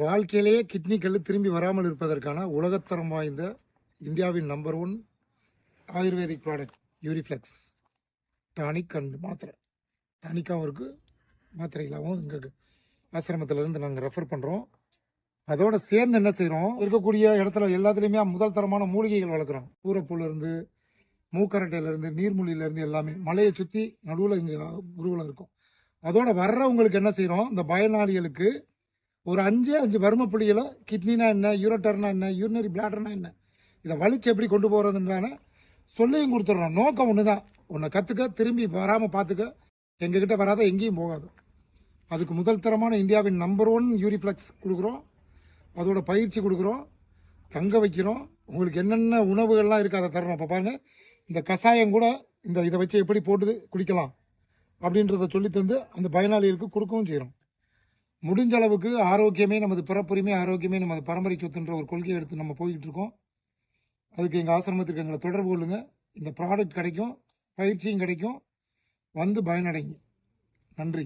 வாழ்க்கையிலேயே கிட்னி கல் திரும்பி வராமல் இருப்பதற்கான உலகத்தரம் வாய்ந்த இந்தியாவின் நம்பர் 1 ஆயுர்வேதிக் ப்ராடக்ட் யூரிஃப்ளெக்ஸ் டானிக் அண்ட் மாத்திரை. டானிக்காகவும் இருக்குது, மாத்திரைகளாகவும் எங்கள் ஆசிரமத்திலேருந்து நாங்கள் ரெஃபர் பண்ணுறோம். அதோட சேர்ந்து என்ன செய்கிறோம், இருக்கக்கூடிய இடத்துல எல்லாத்துலேயுமே முதல் தரமான மூலிகைகள் வளர்க்குறோம். பூரப்பூலேருந்து மூக்கரட்டையிலேருந்து நீர்மூலியிலேருந்து எல்லாமே மலையை சுற்றி நடுவில் இங்கே குருவில் இருக்கும். அதோட வர்றவங்களுக்கு என்ன செய்கிறோம், இந்த பயனாளிகளுக்கு ஒரு 5 வர்ம புள்ளிகளை கிட்னினா என்ன, யூரோட்டர்னா என்ன, யூரினரி பிளாடர்னா என்ன, இதை வலிச்சு எப்படி கொண்டு போகிறதுன்னு சொல்லியும் கொடுத்துட்றோம். நோக்கம் ஒன்று தான், உன்னை கற்றுக்க, திரும்பி வராமல் பார்த்துக்க, எங்ககிட்ட வராத எங்கேயும் போகாது. அதுக்கு முதல் தரமான இந்தியாவின் நம்பர் 1 யூரிஃப்ளெக்ஸ் கொடுக்குறோம். அதோட பயிற்சி கொடுக்குறோம், தங்க வைக்கிறோம். உங்களுக்கு என்னென்ன உணவுகள்லாம் இருக்குது அதை தரணும். இப்போ பாருங்கள், இந்த கஷாயம் கூட இதை வச்சு எப்படி போட்டு குடிக்கலாம் அப்படின்றத சொல்லி தந்து அந்த பயனாளிகளுக்கு கொடுக்கவும் செய்கிறோம். முடிஞ்ச அளவுக்கு ஆரோக்கியமே நமது பிறப்புரிமை, ஆரோக்கியமே நமது பரம்பரை சொத்துன்ற ஒரு கொள்கையை எடுத்து நம்ம போய்கிட்டு இருக்கோம். அதுக்கு எங்கள் ஆசிரமத்துக்கு எங்களை தொடர்பு கொள்ளுங்கள். இந்த ப்ராடக்ட் கிடைக்கும், பயிற்சியும் கிடைக்கும், வந்து பயனடைங்க. நன்றி.